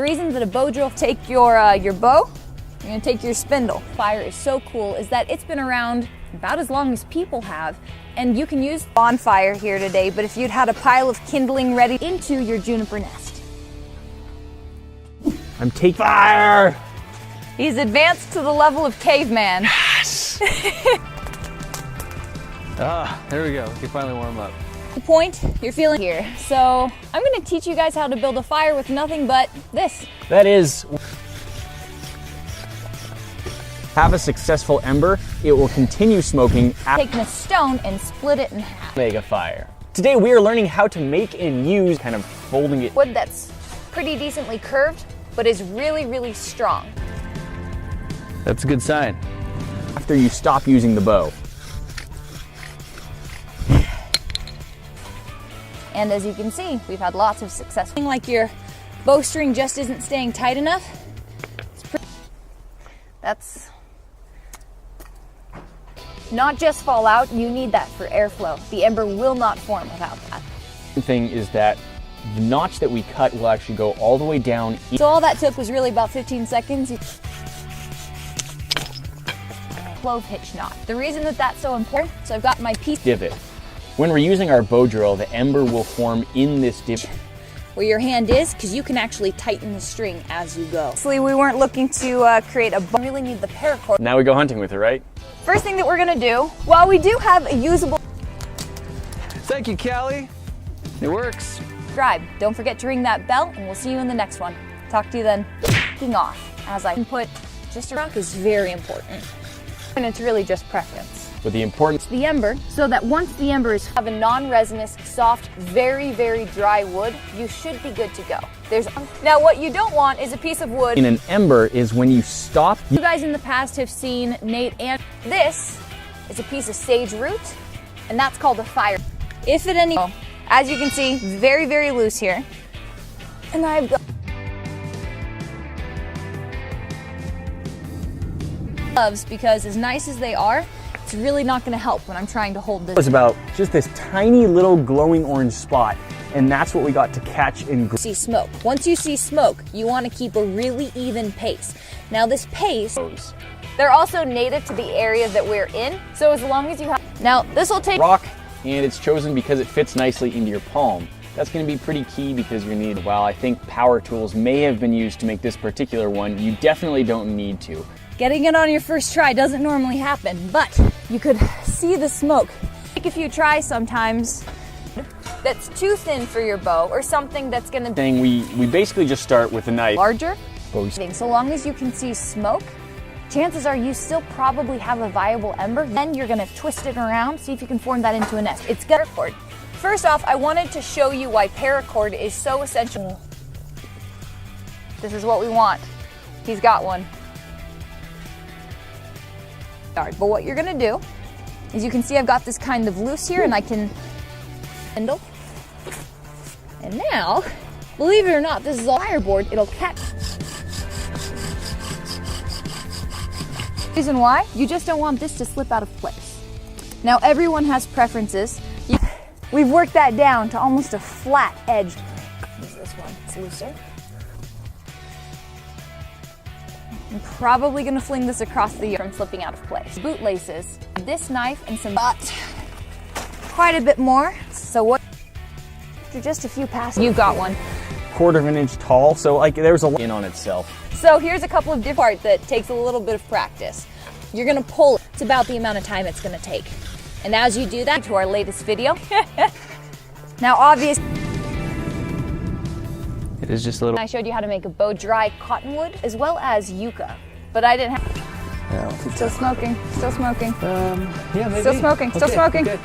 reason that a bow drill, take your bow, you're gonna take your spindle. Fire is so cool is that it's been around about as long as people have, and you can use bonfire here today, but if you'd had a pile of kindling ready into your juniper nest. I'm taking fire! He's advanced to the level of caveman. Yes! There we go, we can finally warm up. The point you're feeling here. So I'm gonna teach you guys how to build a fire with nothing but this. That is, have a successful ember, it will continue smoking. Taking a stone and split it in half. Make a fire. Today we are learning how to make and use, kind of folding it. Wood that's pretty decently curved, but is really, really strong. That's a good sign. After you stop using the bow. And as you can see, we've had lots of success. Like your bowstring just isn't staying tight enough. That's not just fall out, you need that for airflow. The ember will not form without that. The thing is that the notch that we cut will actually go all the way down. So all that took was really about 15 seconds. Clove hitch knot. The reason that that's so important, so I've got my piece Divot. When we're using our bow drill, the ember will form in this divot. Where your hand is, because you can actually tighten the string as you go. Actually, we weren't looking to create a bow. We really need the paracord. Now we go hunting with it, right? First thing that we're gonna do, while we do have a usable Thank you, Callie. It works. subscribe, don't forget to ring that bell, and we'll see you in the next one. Talk to you then. Kicking off, as I input, just a rock is very important. And it's really just preference. But the importance, The ember, so that once the ember is have a non-resinous, soft, very, very dry wood, you should be good to go. Now what you don't want is a piece of wood. in an ember is when you stop. You guys in the past have seen Nate, and this is a piece of sage root, and that's called a fire. If at any, as you can see, very, very loose here. And I've got gloves, because as nice as they are, it's really not gonna help when I'm trying to hold this. It's about just this tiny little glowing orange spot, and that's what we got to catch in. See smoke. Once you see smoke, you want to keep a really even pace. Now this pace, they're also native to the area that we're in, so as long as you have, now this will take Rock, and it's chosen because it fits nicely into your palm. That's going to be pretty key because you're needed. While I think power tools may have been used to make this particular one, you definitely don't need to. Getting it on your first try doesn't normally happen, but you could see the smoke. Take a few tries sometimes that's too thin for your bow, or something that's gonna be We basically just start with a knife. larger. Bows. So long as you can see smoke, chances are you still probably have a viable ember. Then you're gonna twist it around, see if you can form that into a nest. It's paracord. First off, I wanted to show you why paracord is so essential. This is what we want. He's got one. But what you're gonna do is, you can see I've got this kind of loose here, and I can handle. And now, believe it or not, this is a fireboard. It'll catch. Reason why? You just don't want this to slip out of place. Now everyone has preferences. We've worked that down to almost a flat edge. Use this one, it's looser. I'm probably gonna fling this across the yard from slipping out of place. Bootlaces, this knife and some quite a bit more. So what, after just a few passes, you've got one. 1/4 of an inch tall, so like there's a lot in on itself. So here's a couple of different parts that takes a little bit of practice. You're gonna pull it. It's about the amount of time it's gonna take. And as you do that, to our latest video. Now obviously, It is just a little. I showed you how to make a bow dry cottonwood as well as yucca, but I didn't have. Yeah, Still smoking, still smoking. yeah, maybe. Still smoking, still smoking. Good.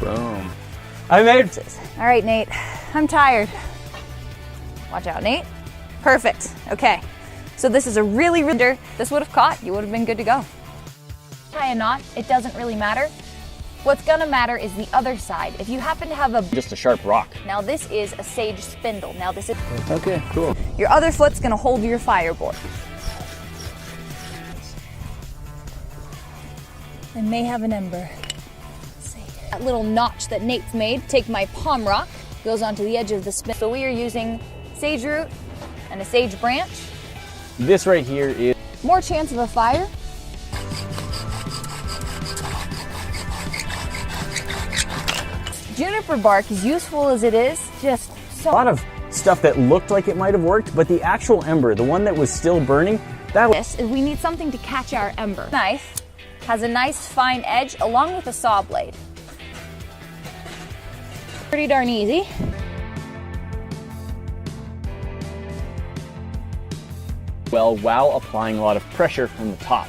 Boom. I made it. All right, Nate, I'm tired. Watch out, Nate. Perfect, okay. So this is a really, this would have caught, you would have been good to go. Tie a knot, it doesn't really matter. What's gonna matter is the other side. If you happen to have Just a sharp rock. now this is a sage spindle. Now this is, Okay, cool. your other foot's gonna hold your fireboard. I may have an ember. Let's see. That little notch that Nate's made, take my palm rock, goes onto the edge of the spindle. So we are using sage root and a sage branch. This right here is more chance of a fire. Juniper bark, as useful as it is, just so a lot of stuff that looked like it might have worked, but the actual ember, the one that was still burning, we need something to catch our ember. Knife has a nice fine edge along with a saw blade. Pretty darn easy. Well, while applying a lot of pressure from the top.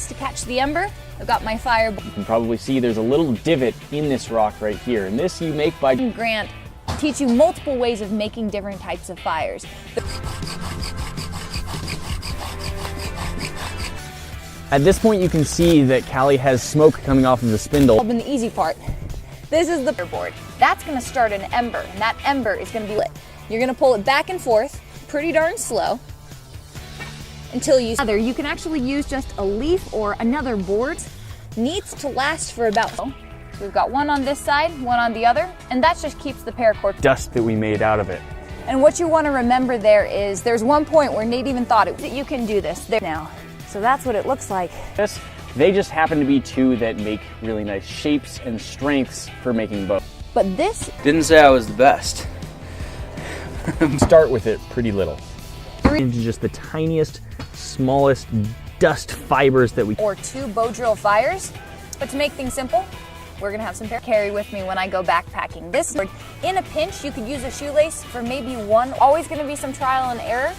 To catch the ember, I've got my fire. You can probably see there's a little divot in this rock right here, and this you make by Grant teach you multiple ways of making different types of fires. At this point, you can see that Callie has smoke coming off of the spindle. In the easy part, this is the board. That's going to start an ember, and that ember is going to be lit. You're going to pull it back and forth, pretty darn slow, until you. You can actually use just a leaf or another board. Needs to last for about. We've got one on this side, one on the other, and that just keeps the paracord dust that we made out of it. And what you want to remember there is, there's one point where Nate even thought that you can do this there now. So that's what it looks like. They just happen to be two that make really nice shapes and strengths for making bows. But this didn't say I was the best. Start with it pretty little. Into just the tiniest, smallest dust fibers that we. Or two bow drill fires. But to make things simple, we're gonna have some carry with me when I go backpacking. This, in a pinch, you could use a shoelace for maybe one. Always gonna be some trial and error,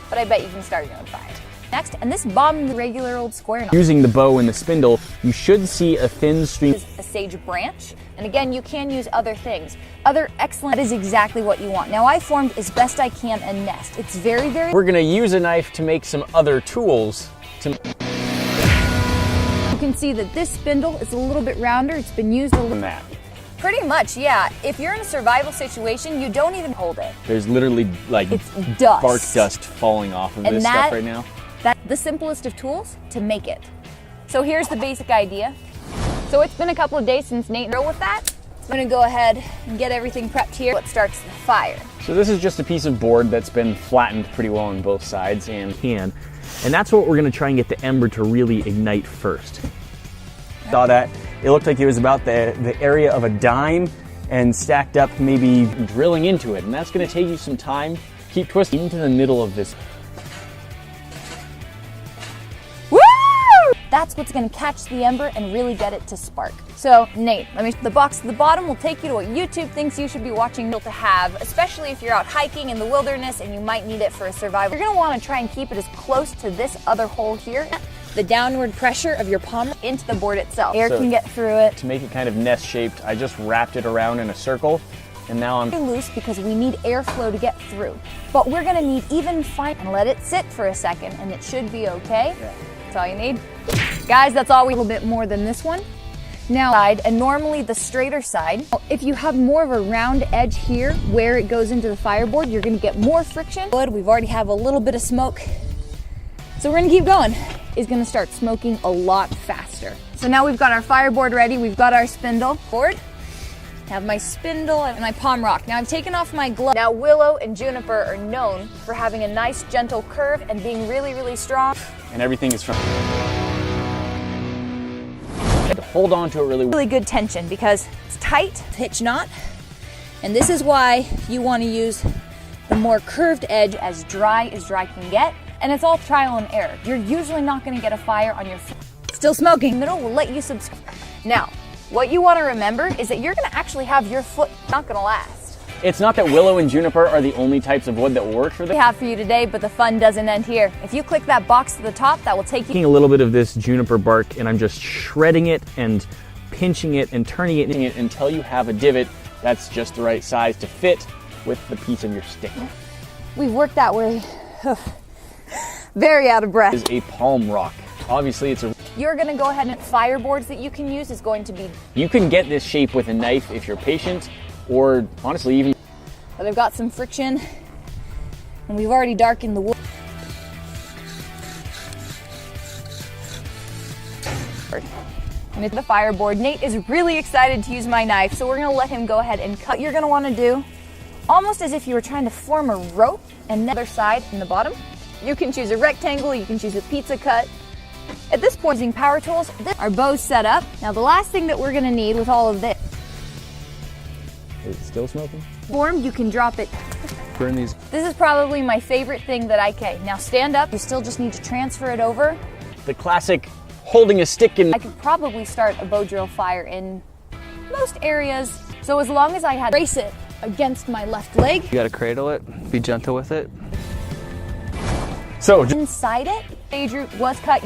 but I bet you can start your own fire. Next, and this bomb the regular old square knot. Using the bow and the spindle, you should see a thin stream. This is a sage branch, and again, you can use other things. Other excellent, that is exactly what you want. Now I formed as best I can a nest. It's very, very. We're gonna use a knife to make some other tools to. You can see that this spindle is a little bit rounder. It's been used a little. That. Pretty much, yeah. If you're in a survival situation, you don't even hold it. There's literally like it's dust. Bark dust falling off of this stuff right now. That's the simplest of tools to make it. So here's the basic idea. So it's been a couple of days since Nate drilled with that. I'm gonna go ahead and get everything prepped here. What starts the fire? So this is just a piece of board that's been flattened pretty well on both sides and that's what we're gonna try and get the ember to really ignite first. Saw that, it looked like it was about the area of a dime and stacked up, maybe drilling into it. And that's gonna take you some time. Keep twisting into the middle of this. That's what's gonna catch the ember and really get it to spark. So Nate, the box at the bottom will take you to what YouTube thinks you should be watching to have, especially if you're out hiking in the wilderness and you might need it for a survival. You're gonna wanna try and keep it as close to this other hole here. The downward pressure of your palm into the board itself. Air can get through it. To make it kind of nest shaped, I just wrapped it around in a circle and now I'm loose because we need airflow to get through. But we're gonna need even fine and let it sit for a second and it should be okay. Yeah. That's all you need. Guys, that's all. A little bit more than this one. Now, and normally the straighter side, if you have more of a round edge here where it goes into the fireboard, you're gonna get more friction. Good, we've already have a little bit of smoke. So we're gonna keep going. It's gonna start smoking a lot faster. So now we've got our fireboard ready, we've got our spindle board. I have my spindle and my palm rock. Now I've taken off my glove. Now willow and juniper are known for having a nice gentle curve and being really, really strong. And everything is from. To hold on to it really good tension because it's tight, hitch knot. And this is why you want to use the more curved edge as dry can get. And it's all trial and error. You're usually not going to get a fire on your foot. Still smoking. Middle will let you subscribe. Now, what you want to remember is that you're going to actually have your foot not going to last. It's not that willow and juniper are the only types of wood that will work for this. We have for you today, but the fun doesn't end here. If you click that box to the top, that will take you. Taking a little bit of this juniper bark and I'm just shredding it and pinching it and turning it until you have a divot that's just the right size to fit with the piece of your stick. We've worked that way. Very out of breath. This is a palm rock. Obviously, it's a. You're gonna go ahead and fireboards that you can use is going to be. You can get this shape with a knife if you're patient, or honestly even. But I've got some friction, and we've already darkened the wood. And it's the fireboard. Nate is really excited to use my knife, so we're gonna let him go ahead and cut. What you're gonna wanna do, almost as if you were trying to form a rope, and the other side in the bottom. You can choose a rectangle, you can choose a pizza cut. At this point, using power tools, our bow's set up. Now the last thing that we're gonna need with all of this. Is it still smoking? Form, you can drop it. Burn these. This is probably my favorite thing that I can. Now stand up, you still just need to transfer it over. The classic holding a stick in. I could probably start a bow drill fire in most areas. So as long as I had brace it against my left leg. You gotta cradle it, be gentle with it. So inside it, sage root was cut.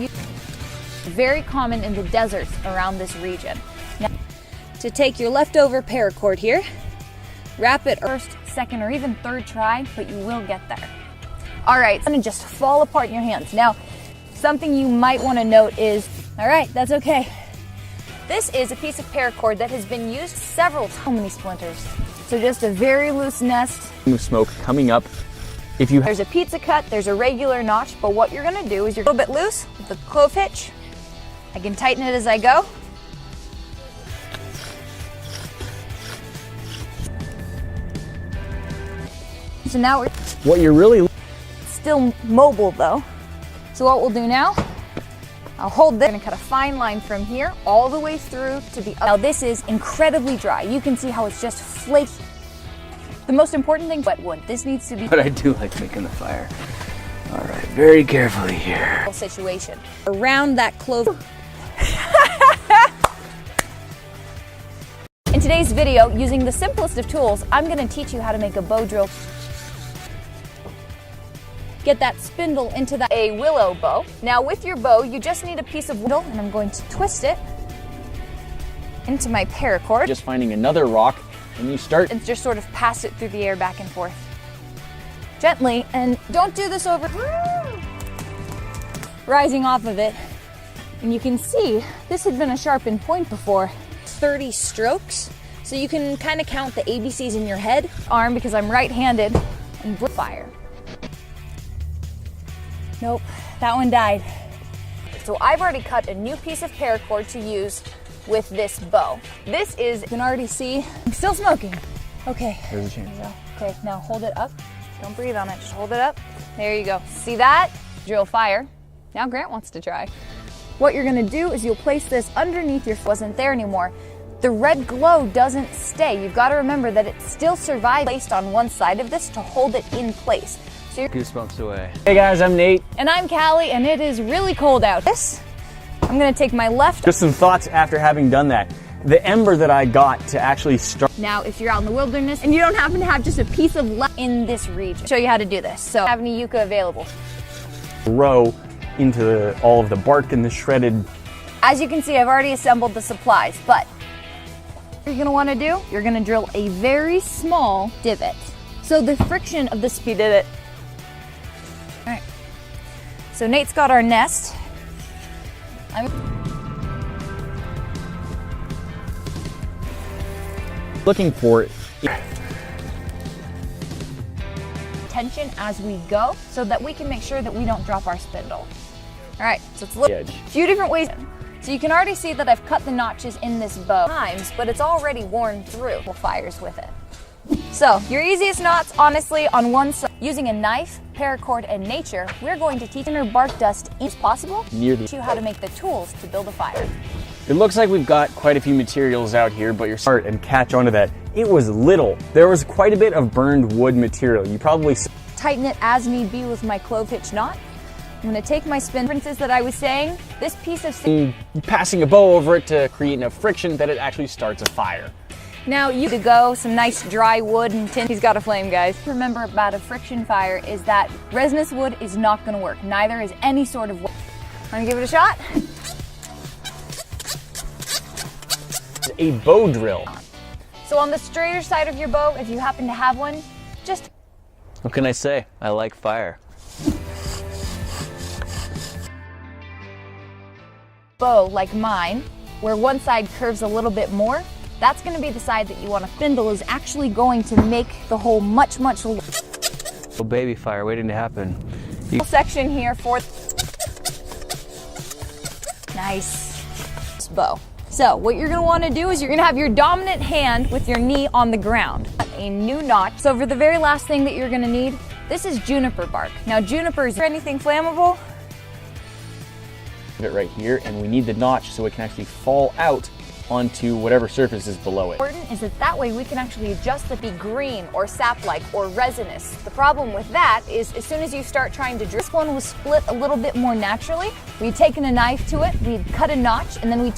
Very common in the deserts around this region. Now, to take your leftover paracord here, wrap it first, second, or even third try, but you will get there. All right, it's gonna just fall apart in your hands. Now, something you might wanna note is, all right, that's okay. This is a piece of paracord that has been used several times. So many splinters. So just a very loose nest. Smoke coming up. If you There's a pizza cut, there's a regular notch, but what you're gonna do is you're a little bit loose with the clove hitch. I can tighten it as I go. So now we're what you're really still mobile though. So what we'll do now, I'll hold this and cut a fine line from here all the way through to the other. Now this is incredibly dry. You can see how it's just flaky. The most important thing, wet wood. This needs to be But I do like making the fire. All right, very carefully here. situation. Around that clove. In today's video, using the simplest of tools, I'm gonna teach you how to make a bow drill. Get that spindle into a willow bow. Now with your bow, you just need a piece of wood, and I'm going to twist it into my paracord. just finding another rock and you start. And just sort of pass it through the air back and forth. Gently, and don't do this over. Rising off of it. And you can see, this had been a sharpened point before. 30 strokes. So you can kind of count the ABCs in your head. Arm, because I'm right-handed, and fire. Nope, that one died. So I've already cut a new piece of paracord to use with this bow. This is, you can already see, I'm still smoking. Okay. There's a chance. There you go. Okay, now hold it up. Don't breathe on it, just hold it up. There you go. See that? Drill fire. Now Grant wants to try. What you're gonna do is you'll place this underneath your, wasn't there anymore. The red glow doesn't stay. You've got to remember that it still survives placed on one side of this to hold it in place. So you're Goosebumps away. Hey guys, I'm Nate. and I'm Callie, and it is really cold out. I'm gonna take my left. Just some thoughts after having done that. The ember that I got to actually start. Now, if you're out in the wilderness and you don't happen to have just a piece of left in this region, show you how to do this. So, have any yucca available. Row into all of the bark and the shredded. As you can see, I've already assembled the supplies, but what you're gonna wanna do, you're gonna drill a very small divot. So the friction of the speed did it. All right. So Nate's got our nest. Looking for Tension as we go so that we can make sure that we don't drop our spindle. All right, so it's a few different ways. So you can already see that I've cut the notches in this bow times, but it's already worn through. Fires with it. So your easiest knots, honestly, on one side, using a knife, paracord, and nature, we're going to teach inner bark dust as possible near the. to how to make the tools to build a fire. It looks like we've got quite a few materials out here, but you're smart and catch onto that. It was little. There was quite a bit of burned wood material. You probably Tighten it as need be with my clove hitch knot. I'm gonna take my spin differences that I was saying. This piece of passing a bow over it to create enough friction that it actually starts a fire. now you to go some nice dry wood and tin. He's got a flame, guys. Remember about a friction fire is that resinous wood is not gonna work. Neither is any sort of wood. Wanna give it a shot? A bow drill. So on the straighter side of your bow, if you happen to have one, just What can I say? I like fire. bow like mine, where one side curves a little bit more, that's gonna be the side that you want to spindle is actually going to make the hole much Oh, baby fire waiting to happen. section here for nice bow. So what you're gonna wanna do is you're gonna have your dominant hand with your knee on the ground. A new notch. So for the very last thing that you're gonna need, this is juniper bark. Now juniper is anything flammable. It right here, and we need the notch so it can actually fall out onto whatever surface is below it. Important is that way we can actually adjust it to be green or sap-like or resinous. The problem with that is as soon as you start trying to drill, this one was split a little bit more naturally. We'd taken a knife to it, we'd cut a notch, and then we'd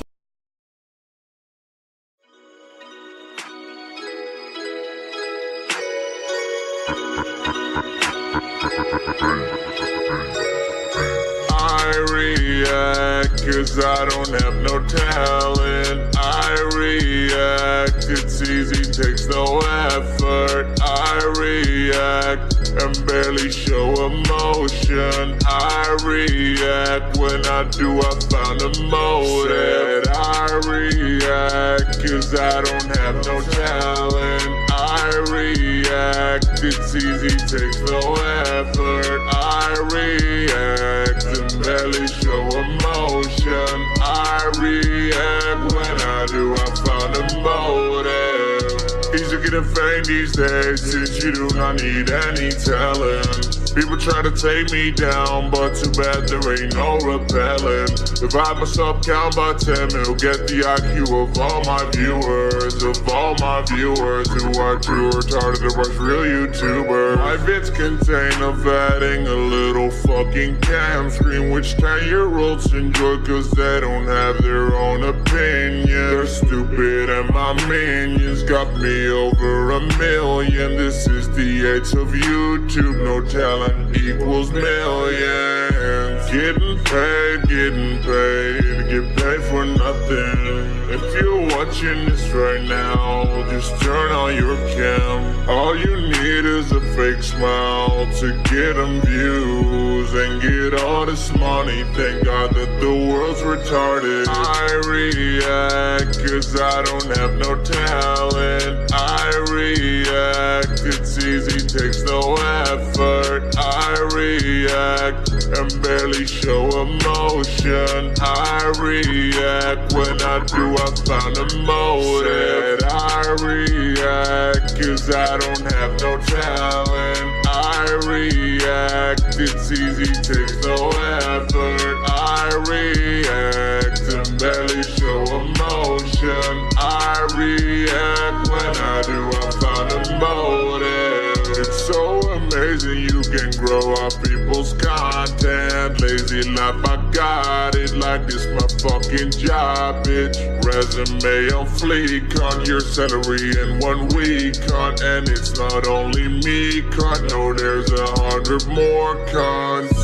I react cause I don't have no talent. I react, it's easy, takes no effort. I react and barely show emotion. I react, when I do I found a motive. I react cause I don't have no talent. I react, it's easy, takes no effort. I react and barely show emotion. I react, when I do I found a motive. Easy getting fame these days since you do not need any talent. People try to take me down, but too bad there ain't no repellent. Divide myself count by 10, it'll get the IQ of all my viewers. Of all my viewers who are too retarded to watch real YouTubers. My vids contain of adding a little fucking cam screen, which 10-year-olds enjoy cause they don't have their own opinion. They're stupid and my minions got me over 1 million. This is the age of YouTube, no talent equals millions. Getting paid, get paid for nothing. If you're watching this right now, just turn on your cam. All you need is a fake smile to get them views and get all this money. Thank God that the world's retarded. I react cause I don't have no talent. I react, it's easy, takes no effort. I react and barely show emotion. I react, when I do I found a motive. I react cause I don't have no talent. I react, it's easy, takes no effort. I react and barely show emotion. I react, when I do I found a motive. It's so amazing you can grow up people's content. Lazy life, I got it like this my fucking job, bitch. Resume on fleek, on your salary in 1 week, cunt. And it's not only me, cunt. No, there's 100 more cunts.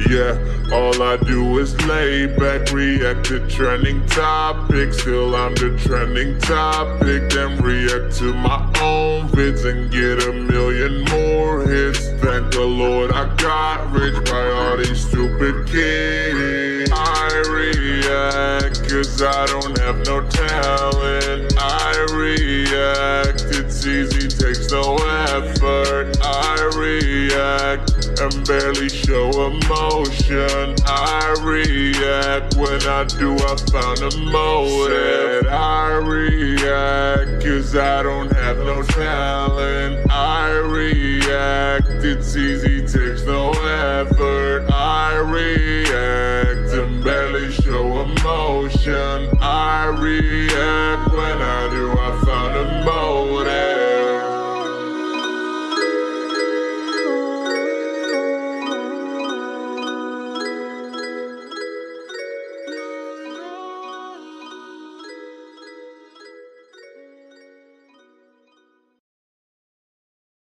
Yeah, all I do is lay back, react to trending topics. Still I'm the trending topic. Then react to my own vids and get 1 million more hits. Thank the Lord I got rich by all these stupid kids. I react cause I don't have no talent. I react, it's easy, takes no effort. I react and barely show emotion. I react, when I do I found a motive. I react cause I don't have no talent. I react, it's easy, takes no effort. I react and barely show emotion. I react